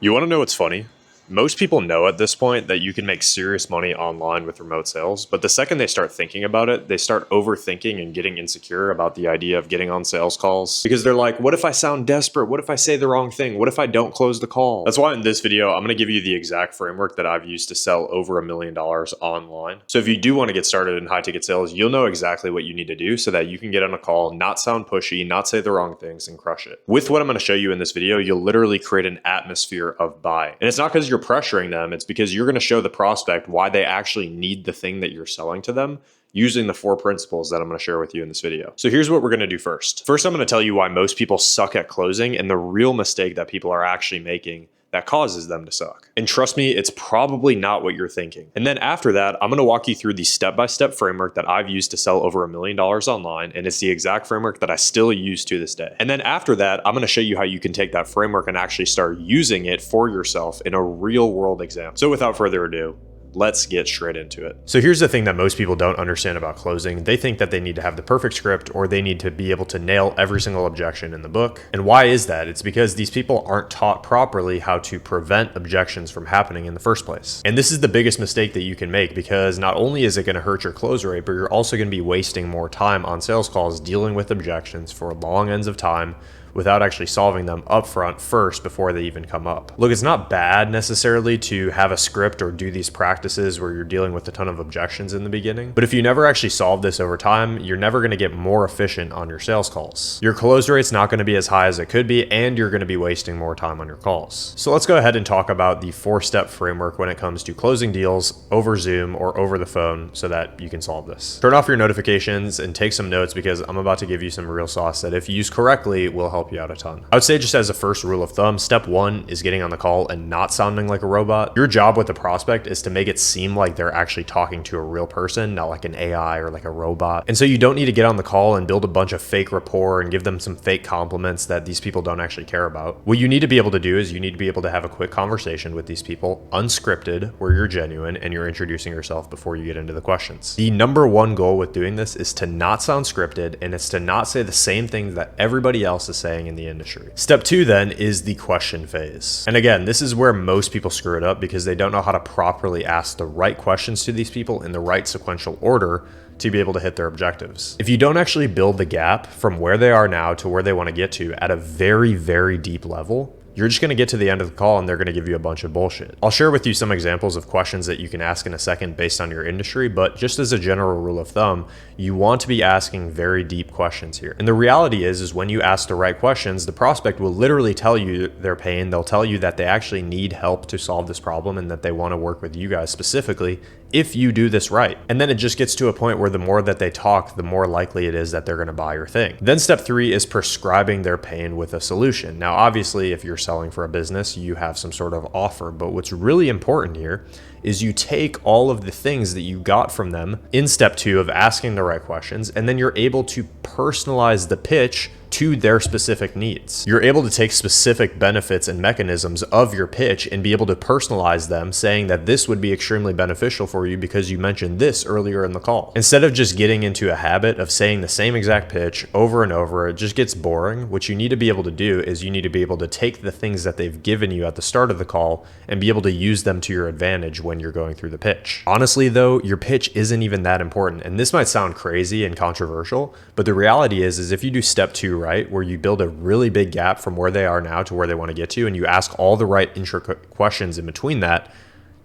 You want to know what's funny? Most people know at this point that you can make serious money online with remote sales, but the second they start thinking about it, they start overthinking and getting insecure about the idea of getting on sales calls because they're like, what if I sound desperate? What if I say the wrong thing? What if I don't close the call? That's why in this video, I'm going to give you the exact framework that I've used to sell over $1 million online. So if you do want to get started in high ticket sales, you'll know exactly what you need to do so that you can get on a call, not sound pushy, not say the wrong things, and crush it. With what I'm going to show you in this video, you'll literally create an atmosphere of buy. And it's not because you're pressuring them, it's because you're going to show the prospect why they actually need the thing that you're selling to them using the 4 principles that I'm going to share with you in this video. So here's what we're going to do first. First, I'm going to tell you why most people suck at closing and the real mistake that people are actually making that causes them to suck. And trust me, it's probably not what you're thinking. And then after that, I'm going to walk you through the step-by-step framework that I've used to sell over $1 million online. And it's the exact framework that I still use to this day. And then after that, I'm going to show you how you can take that framework and actually start using it for yourself in a real world example. So without further ado, let's get straight into it. So here's the thing that most people don't understand about closing. They think that they need to have the perfect script or they need to be able to nail every single objection in the book. And why is that? It's because these people aren't taught properly how to prevent objections from happening in the first place. And this is the biggest mistake that you can make because not only is it going to hurt your close rate, but you're also going to be wasting more time on sales calls dealing with objections for long ends of time without actually solving them upfront first before they even come up. Look, it's not bad necessarily to have a script or do these practices where you're dealing with a ton of objections in the beginning, but if you never actually solve this over time, you're never gonna get more efficient on your sales calls. Your close rate's not gonna be as high as it could be, and you're gonna be wasting more time on your calls. So let's go ahead and talk about the 4-step framework when it comes to closing deals over Zoom or over the phone so that you can solve this. Turn off your notifications and take some notes because I'm about to give you some real sauce that if used correctly will help you out a ton. I would say just as a first rule of thumb, step 1 is getting on the call and not sounding like a robot. Your job with the prospect is to make it seem like they're actually talking to a real person, not like an AI or like a robot. And so you don't need to get on the call and build a bunch of fake rapport and give them some fake compliments that these people don't actually care about. What you need to be able to do is you need to be able to have a quick conversation with these people, unscripted, where you're genuine and you're introducing yourself before you get into the questions. The number 1 goal with doing this is to not sound scripted and it's to not say the same things that everybody else is saying in the industry. Step 2 then is the question phase. And again, this is where most people screw it up because they don't know how to properly ask the right questions to these people in the right sequential order to be able to hit their objectives. If you don't actually build the gap from where they are now to where they want to get to at a very, very deep level, you're just going to get to the end of the call and they're going to give you a bunch of bullshit. I'll share with you some examples of questions that you can ask in a second based on your industry, but just as a general rule of thumb, you want to be asking very deep questions here. And the reality is when you ask the right questions, the prospect will literally tell you their pain. They'll tell you that they actually need help to solve this problem and that they want to work with you guys specifically if you do this right. And then it just gets to a point where the more that they talk, the more likely it is that they're going to buy your thing. Then step 3 is prescribing their pain with a solution. Now, obviously, if you're selling for a business, you have some sort of offer, but what's really important here is you take all of the things that you got from them in step 2 of asking the right questions, and then you're able to personalize the pitch to their specific needs. You're able to take specific benefits and mechanisms of your pitch and be able to personalize them, saying that this would be extremely beneficial for you because you mentioned this earlier in the call. Instead of just getting into a habit of saying the same exact pitch over and over, it just gets boring. What you need to be able to do is you need to be able to take the things that they've given you at the start of the call and be able to use them to your advantage when you're going through the pitch. Honestly though, your pitch isn't even that important. And this might sound crazy and controversial, but the reality is if you do step 2 right, where you build a really big gap from where they are now to where they want to get to, and you ask all the right intricate questions in between that,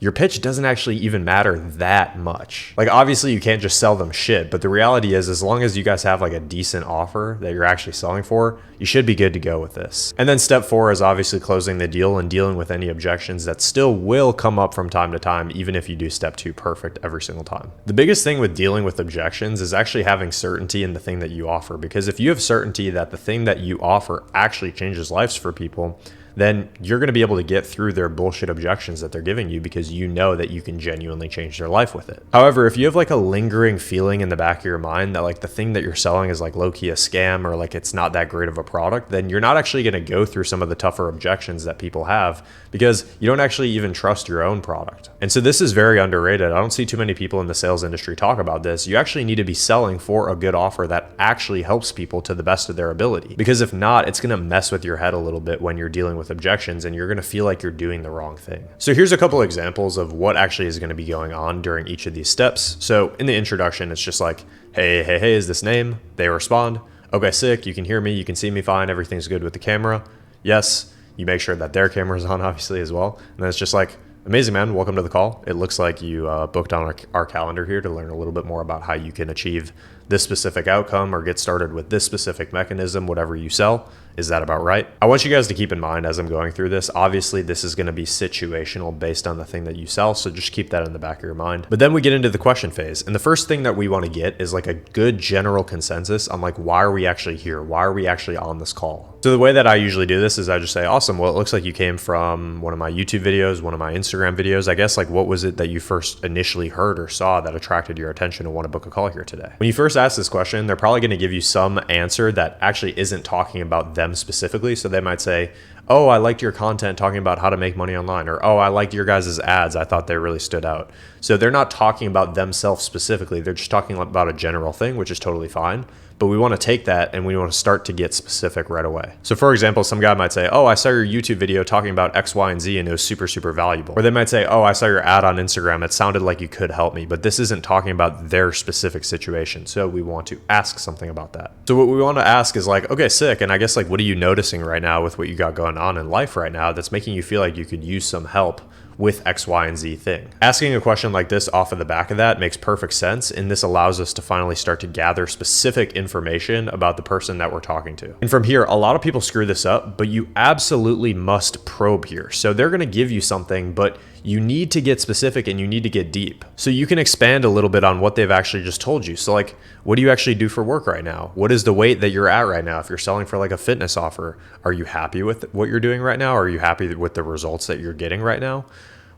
your pitch doesn't actually even matter that much. Like obviously you can't just sell them shit, but the reality is as long as you guys have like a decent offer that you're actually selling for, you should be good to go with this. And then step 4 is obviously closing the deal and dealing with any objections that still will come up from time to time, even if you do step 2 perfect every single time. The biggest thing with dealing with objections is actually having certainty in the thing that you offer, because if you have certainty that the thing that you offer actually changes lives for people, then you're going to be able to get through their bullshit objections that they're giving you because you know that you can genuinely change their life with it. However, if you have like a lingering feeling in the back of your mind that like the thing that you're selling is like low-key a scam or like it's not that great of a product, then you're not actually going to go through some of the tougher objections that people have because you don't actually even trust your own product. And so this is very underrated. I don't see too many people in the sales industry talk about this. You actually need to be selling for a good offer that actually helps people to the best of their ability, because if not, it's going to mess with your head a little bit when you're dealing with with objections, and you're going to feel like you're doing the wrong thing. So here's a couple examples of what actually is going to be going on during each of these steps. So in the introduction, it's just like, hey, is this name? They respond, okay, sick, you can hear me, you can see me fine, everything's good with the camera. Yes, you make sure that their camera's on, obviously, as well. And then it's just like, amazing, man, welcome to the call. It looks like you booked on our calendar here to learn a little bit more about how you can achieve this specific outcome or get started with this specific mechanism, whatever you sell. Is that about right? I want you guys to keep in mind as I'm going through this, obviously this is going to be situational based on the thing that you sell, so just keep that in the back of your mind. But then we get into the question phase, and the first thing that we want to get is like a good general consensus on like, why are we actually here? Why are we actually on this call? So the way that I usually do this is I just say, awesome, well, it looks like you came from one of my YouTube videos, one of my Instagram videos. I guess like, what was it that you first initially heard or saw that attracted your attention to want to book a call here today? When you first ask this question, they're probably going to give you some answer that actually isn't talking about them specifically. So they might say, oh, I liked your content talking about how to make money online, or oh, I liked your guys' ads, I thought they really stood out. So they're not talking about themselves specifically, they're just talking about a general thing, which is totally fine. But we want to take that and we want to start to get specific right away. So for example, some guy might say, oh, I saw your YouTube video talking about X, Y, and Z and it was super, super valuable. Or they might say, oh, I saw your ad on Instagram. It sounded like you could help me, but this isn't talking about their specific situation. So we want to ask something about that. So what we want to ask is like, okay, sick. And I guess like, what are you noticing right now with what you got going on in life right now that's making you feel like you could use some help with X, Y, and Z thing? Asking a question like this off of the back of that makes perfect sense, and this allows us to finally start to gather specific information about the person that we're talking to. And from here, a lot of people screw this up, but you absolutely must probe here. So they're going to give you something, but you need to get specific and you need to get deep. So you can expand a little bit on what they've actually just told you. So like, what do you actually do for work right now? What is the weight that you're at right now? If you're selling for like a fitness offer, are you happy with what you're doing right now? Are you happy with the results that you're getting right now?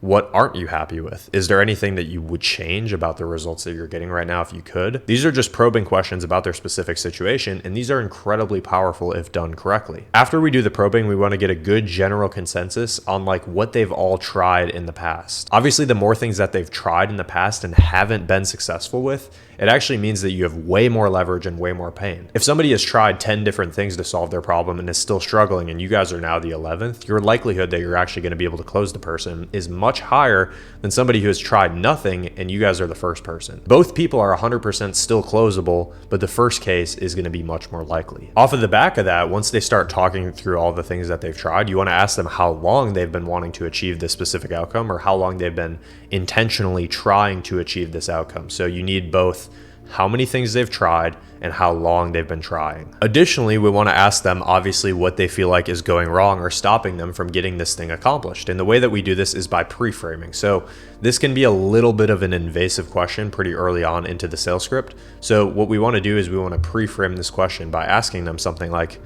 What aren't you happy with? Is there anything that you would change about the results that you're getting right now if you could? These are just probing questions about their specific situation, and these are incredibly powerful if done correctly. After we do the probing, we want to get a good general consensus on like what they've all tried in the past. Obviously, the more things that they've tried in the past and haven't been successful with, it actually means that you have way more leverage and way more pain. If somebody has tried 10 different things to solve their problem and is still struggling and you guys are now the 11th, your likelihood that you're actually going to be able to close the person is much higher than somebody who has tried nothing and you guys are the first person. Both people are 100% still closable, but the first case is going to be much more likely. Off of the back of that, once they start talking through all the things that they've tried, you want to ask them how long they've been wanting to achieve this specific outcome or how long they've been intentionally trying to achieve this outcome. So you need both how many things they've tried and how long they've been trying. Additionally, we want to ask them obviously what they feel like is going wrong or stopping them from getting this thing accomplished. And the way that we do this is by pre-framing. So this can be a little bit of an invasive question pretty early on into the sales script. So what we want to do is we want to pre-frame this question by asking them something like,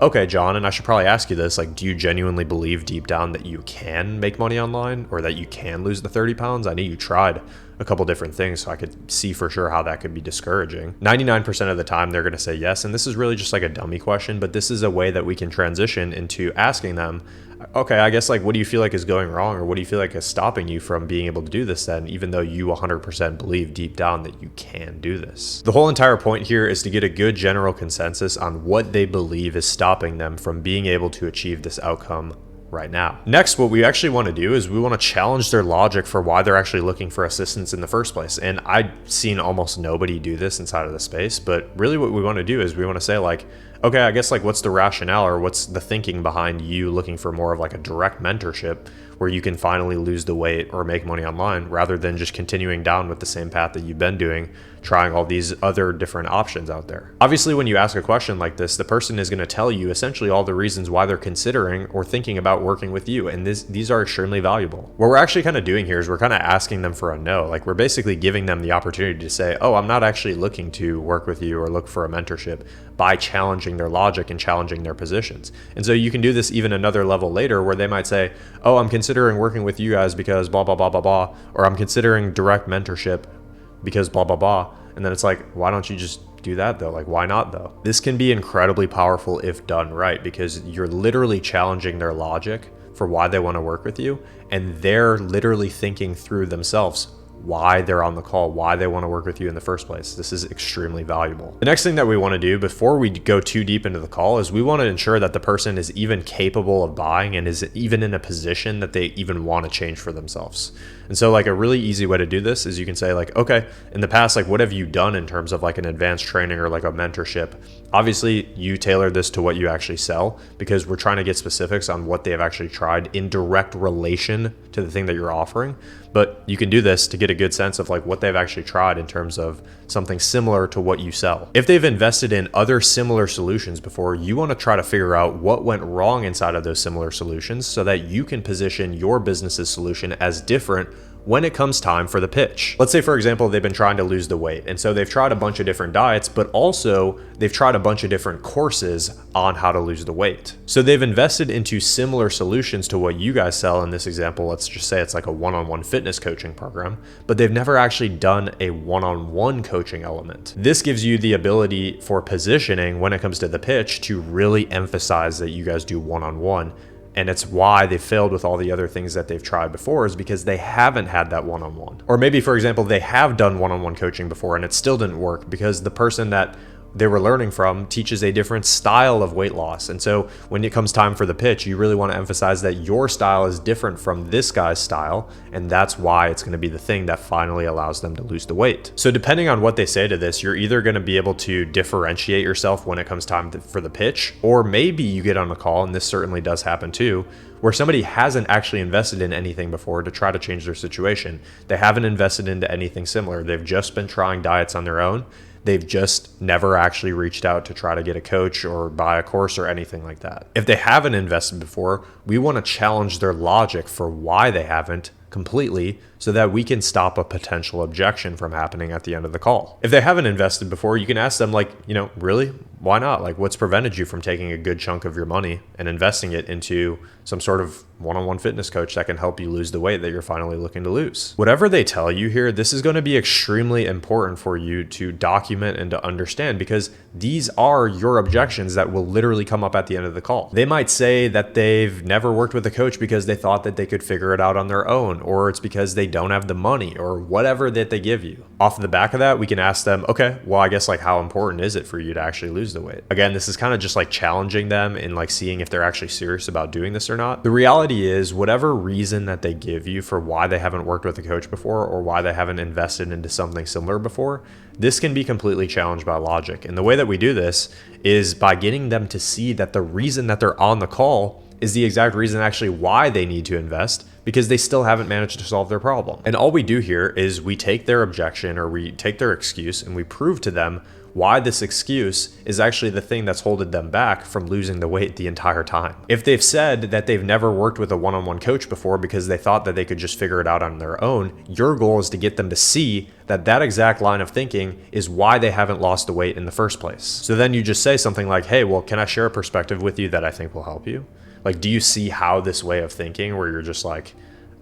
okay, John, and I should probably ask you this, like, do you genuinely believe deep down that you can make money online or that you can lose the 30 pounds? I know you tried a couple different things, so I could see for sure how that could be discouraging. 99% of the time, they're going to say yes. And this is really just like a dummy question, but this is a way that we can transition into asking them, okay, I guess like, what do you feel like is going wrong? Or what do you feel like is stopping you from being able to do this then, even though you 100% believe deep down that you can do this? The whole entire point here is to get a good general consensus on what they believe is stopping them from being able to achieve this outcome right now. Next, what we actually want to do is we want to challenge their logic for why they're actually looking for assistance in the first place. And I've seen almost nobody do this inside of the space, but really what we want to do is we want to say like, okay, I guess like what's the rationale or what's the thinking behind you looking for more of like a direct mentorship where you can finally lose the weight or make money online rather than just continuing down with the same path that you've been doing, trying all these other different options out there. Obviously, when you ask a question like this, the person is going to tell you essentially all the reasons why they're considering or thinking about working with you. And these are extremely valuable. What we're actually kind of doing here is we're kind of asking them for a no. Like we're basically giving them the opportunity to say, oh, I'm not actually looking to work with you or look for a mentorship, by challenging their logic and challenging their positions. And so you can do this even another level later where they might say, oh, I'm considering working with you guys because blah, blah, blah, blah, blah, or I'm considering direct mentorship because blah, blah, blah. And then it's like, why don't you just do that though? Like, why not though? This can be incredibly powerful if done right, because you're literally challenging their logic for why they want to work with you. And they're literally thinking through themselves, why they're on the call, why they want to work with you in the first place. This is extremely valuable. The next thing that we want to do before we go too deep into the call is we want to ensure that the person is even capable of buying and is even in a position that they even want to change for themselves. And so like a really easy way to do this is you can say like, okay, in the past, like what have you done in terms of like an advanced training or like a mentorship? Obviously you tailor this to what you actually sell, because we're trying to get specifics on what they have actually tried in direct relation to the thing that you're offering. But you can do this to get a good sense of like what they've actually tried in terms of something similar to what you sell. If they've invested in other similar solutions before, you want to try to figure out what went wrong inside of those similar solutions so that you can position your business's solution as different when it comes time for the pitch. Let's say, for example, they've been trying to lose the weight. And so they've tried a bunch of different diets, but also they've tried a bunch of different courses on how to lose the weight. So they've invested into similar solutions to what you guys sell. In this example, let's just say it's like a one-on-one fitness coaching program, but they've never actually done a one-on-one coaching element. This gives you the ability for positioning when it comes to the pitch to really emphasize that you guys do one-on-one. And it's why they failed with all the other things that they've tried before, is because they haven't had that one-on-one. Or maybe, for example, they have done one-on-one coaching before and it still didn't work because the person that they were learning from teaches a different style of weight loss. And so when it comes time for the pitch, you really want to emphasize that your style is different from this guy's style. And that's why it's going to be the thing that finally allows them to lose the weight. So depending on what they say to this, you're either going to be able to differentiate yourself when it comes time for the pitch, or maybe you get on a call, and this certainly does happen too, where somebody hasn't actually invested in anything before to try to change their situation. They haven't invested into anything similar. They've just been trying diets on their own. They've just never actually reached out to try to get a coach or buy a course or anything like that. If they haven't invested before, we want to challenge their logic for why they haven't completely, so that we can stop a potential objection from happening at the end of the call. If they haven't invested before, you can ask them like, really, why not? Like, what's prevented you from taking a good chunk of your money and investing it into some sort of one-on-one fitness coach that can help you lose the weight that you're finally looking to lose? Whatever they tell you here, this is going to be extremely important for you to document and to understand, because these are your objections that will literally come up at the end of the call. They might say that they've never worked with a coach because they thought that they could figure it out on their own, or it's because they don't have the money, or whatever that they give you. Off the back of that, we can ask them, okay, well, I guess like how important is it for you to actually lose the weight? Again, this is kind of just like challenging them and like seeing if they're actually serious about doing this or not. The reality is, whatever reason that they give you for why they haven't worked with a coach before, or why they haven't invested into something similar before, this can be completely challenged by logic. And the way that we do this is by getting them to see that the reason that they're on the call is the exact reason actually why they need to invest, because they still haven't managed to solve their problem. And all we do here is we take their objection or we take their excuse and we prove to them why this excuse is actually the thing that's holding them back from losing the weight the entire time. If they've said that they've never worked with a one-on-one coach before because they thought that they could just figure it out on their own, your goal is to get them to see that that exact line of thinking is why they haven't lost the weight in the first place. So then you just say something like, hey, well, can I share a perspective with you that I think will help you? Like, do you see how this way of thinking, where you're just like,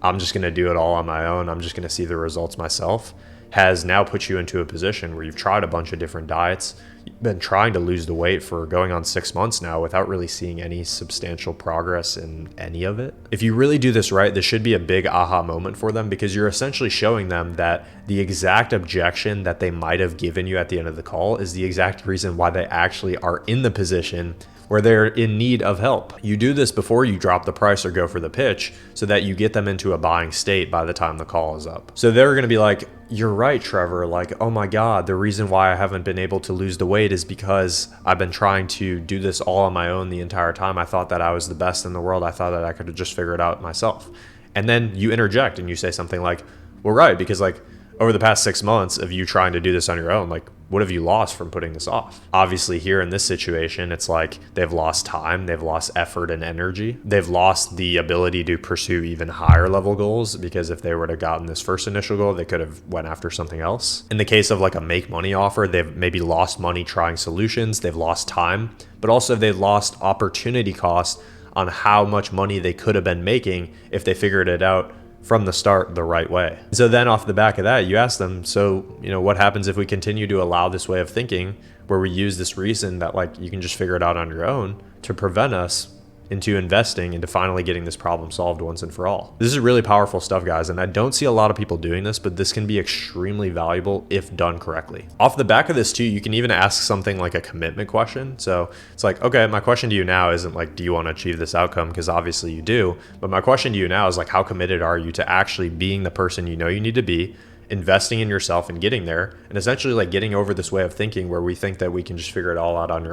I'm just going to do it all on my own, I'm just going to see the results myself, has now put you into a position where you've tried a bunch of different diets, you've been trying to lose the weight for going on 6 months now without really seeing any substantial progress in any of it? If you really do this right, this should be a big aha moment for them, because you're essentially showing them that the exact objection that they might have given you at the end of the call is the exact reason why they actually are in the position where they're in need of help. You do this before you drop the price or go for the pitch, so that you get them into a buying state by the time the call is up. So they're going to be like, you're right, Trevor. Like, oh my God, the reason why I haven't been able to lose the weight is because I've been trying to do this all on my own the entire time. I thought that I was the best in the world. I thought that I could just figure it out myself. And then you interject and you say something like, well, right, because like over the past 6 months of you trying to do this on your own, like, what have you lost from putting this off? Obviously here in this situation, it's like they've lost time, they've lost effort and energy. They've lost the ability to pursue even higher level goals, because if they were to have gotten this first initial goal, they could have went after something else. In the case of like a make money offer, they've maybe lost money trying solutions, they've lost time, but also they've lost opportunity cost on how much money they could have been making if they figured it out from the start the right way. So then off the back of that, you ask them, so, what happens if we continue to allow this way of thinking where we use this reason that like you can just figure it out on your own to prevent us into investing into finally getting this problem solved once and for all. This is really powerful stuff, guys, and I don't see a lot of people doing this, but this can be extremely valuable if done correctly. Off the back of this too, you can even ask something like a commitment question. So it's like, okay, my question to you now isn't like, do you want to achieve this outcome? Because obviously you do, but my question to you now is like, how committed are you to actually being the person you know you need to be, investing in yourself and getting there, and essentially like getting over this way of thinking where we think that we can just figure it all out on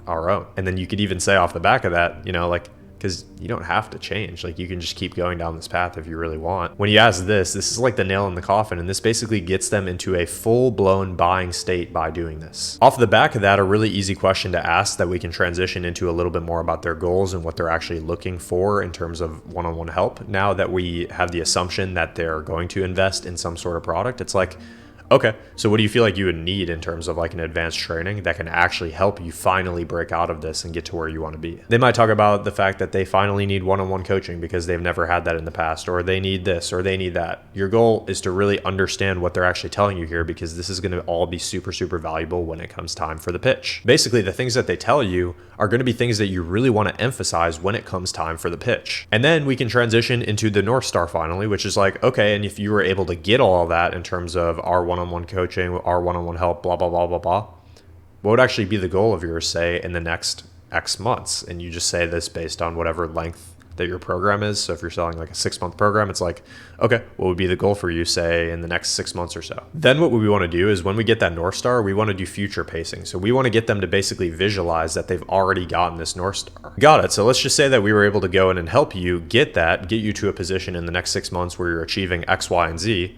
our own. And then you could even say off the back of that, you know, like, because you don't have to change. Like, you can just keep going down this path if you really want. When you ask this is like the nail in the coffin, and this basically gets them into a full-blown buying state by doing this. Off the back of that, a really easy question to ask that we can transition into a little bit more about their goals and what they're actually looking for in terms of one-on-one help. Now that we have the assumption that they're going to invest in some sort of product, it's like, okay, so what do you feel like you would need in terms of like an advanced training that can actually help you finally break out of this and get to where you want to be? They might talk about the fact that they finally need one-on-one coaching because they've never had that in the past, or they need this, or they need that. Your goal is to really understand what they're actually telling you here, because this is going to all be super, super valuable when it comes time for the pitch. Basically, the things that they tell you are going to be things that you really want to emphasize when it comes time for the pitch. And then we can transition into the North Star finally, which is like, okay, and if you were able to get all of that in terms of our one-on-one coaching, our one-on-one help, blah, blah, blah, blah, blah, what would actually be the goal of yours, say, in the next X months? And you just say this based on whatever length that your program is. So if you're selling like a 6-month program, it's like, okay, what would be the goal for you, say, in the next 6 months or so? Then what we want to do is when we get that North Star, we want to do future pacing. So we want to get them to basically visualize that they've already gotten this North Star. Got it. So let's just say that we were able to go in and help you get you to a position in the next 6 months where you're achieving X, Y, and Z.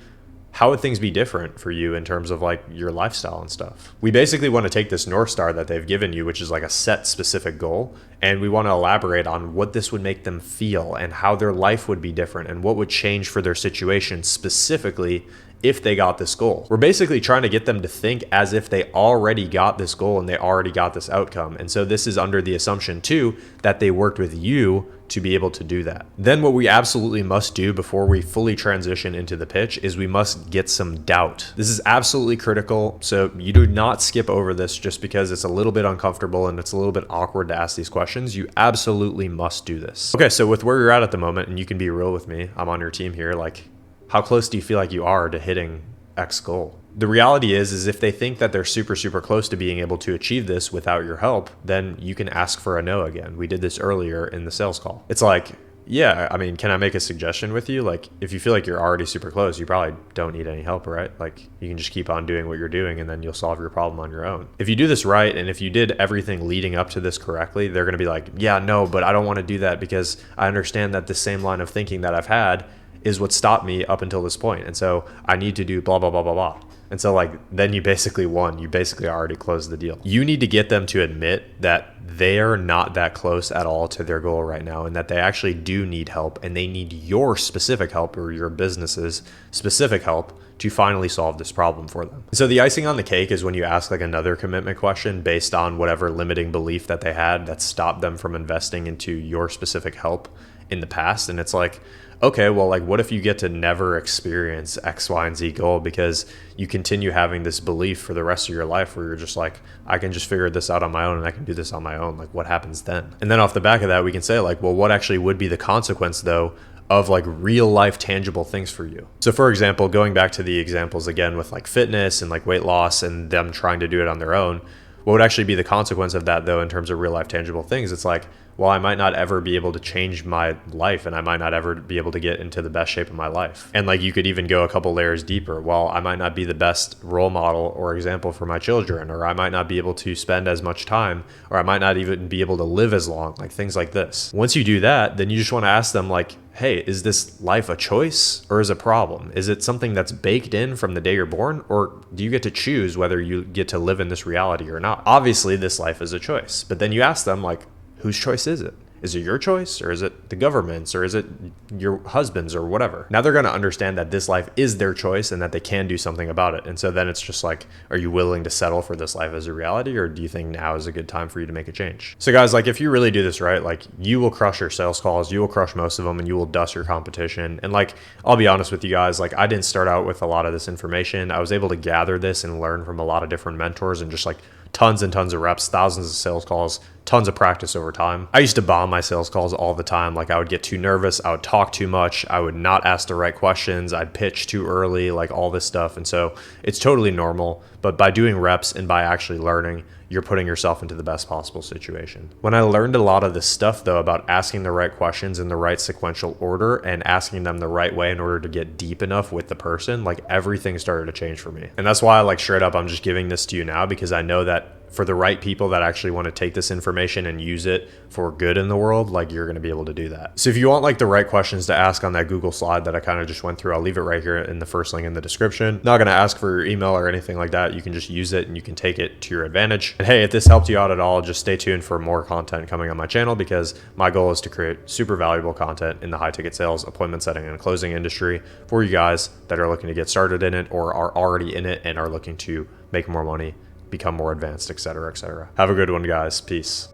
How would things be different for you in terms of like your lifestyle and stuff? We basically want to take this North Star that they've given you, which is like a set specific goal, and we want to elaborate on what this would make them feel and how their life would be different and what would change for their situation specifically if they got this goal. We're basically trying to get them to think as if they already got this goal and they already got this outcome. And so this is under the assumption too that they worked with you to be able to do that. Then what we absolutely must do before we fully transition into the pitch is we must get some doubt. This is absolutely critical. So you do not skip over this just because it's a little bit uncomfortable and it's a little bit awkward to ask these questions. You absolutely must do this. Okay, so with where you're at the moment, and you can be real with me, I'm on your team here, like, how close do you feel like you are to hitting X goal? The reality is if they think that they're super, super close to being able to achieve this without your help, then you can ask for a no again. We did this earlier in the sales call. It's like, yeah, I mean, can I make a suggestion with you? Like, if you feel like you're already super close, you probably don't need any help, right? Like, you can just keep on doing what you're doing and then you'll solve your problem on your own. If you do this right, and if you did everything leading up to this correctly, they're going to be like, yeah, no, but I don't want to do that because I understand that the same line of thinking that I've had is what stopped me up until this point. And so I need to do blah, blah, blah, blah, blah. And so like, then you basically won. You basically already closed the deal. You need to get them to admit that they are not that close at all to their goal right now, and that they actually do need help, and they need your specific help, or your business's specific help, to finally solve this problem for them. So the icing on the cake is when you ask like another commitment question based on whatever limiting belief that they had that stopped them from investing into your specific help in the past. And it's like, okay, well, like, what if you get to never experience X, Y, and Z goal because you continue having this belief for the rest of your life where you're just like, I can just figure this out on my own and I can do this on my own. Like, what happens then? And then off the back of that, we can say like, well, what actually would be the consequence though of like real life tangible things for you? So for example, going back to the examples again with like fitness and like weight loss and them trying to do it on their own, what would actually be the consequence of that though in terms of real life tangible things? It's like, well, I might not ever be able to change my life, and I might not ever be able to get into the best shape of my life. And like, you could even go a couple layers deeper. Well, I might not be the best role model or example for my children, or I might not be able to spend as much time, or I might not even be able to live as long, like things like this. Once you do that, then you just want to ask them like, hey, is this life a choice or is it a problem? Is it something that's baked in from the day you're born, or do you get to choose whether you get to live in this reality or not? Obviously, this life is a choice, but then you ask them like, whose choice is it? Is it your choice, or is it the government's, or is it your husband's, or whatever? Now they're going to understand that this life is their choice and that they can do something about it. And so then it's just like, are you willing to settle for this life as a reality, or do you think now is a good time for you to make a change? So guys, like, if you really do this right, like, you will crush your sales calls, you will crush most of them, and you will dust your competition. And like, I'll be honest with you guys, like, I didn't start out with a lot of this information. I was able to gather this and learn from a lot of different mentors and just like tons and tons of reps, thousands of sales calls, tons of practice over time. I used to bomb my sales calls all the time. Like I would get too nervous. I would talk too much. I would not ask the right questions. I'd pitch too early, like all this stuff. And so it's totally normal. But by doing reps and by actually learning, you're putting yourself into the best possible situation. When I learned a lot of this stuff though, about asking the right questions in the right sequential order and asking them the right way in order to get deep enough with the person, like everything started to change for me. And that's why like straight up, I'm just giving this to you now, because I know that for the right people that actually want to take this information and use it for good in the world, like you're going to be able to do that. So if you want like the right questions to ask on that Google slide that I kind of just went through, I'll leave it right here in the first link in the description. Not going to ask for your email or anything like that. You can just use it and you can take it to your advantage. And hey, if this helped you out at all, just stay tuned for more content coming on my channel, because my goal is to create super valuable content in the high ticket sales, appointment setting, and closing industry for you guys that are looking to get started in it or are already in it and are looking to make more money, become more advanced, etc., etc. Have a good one, guys. Peace.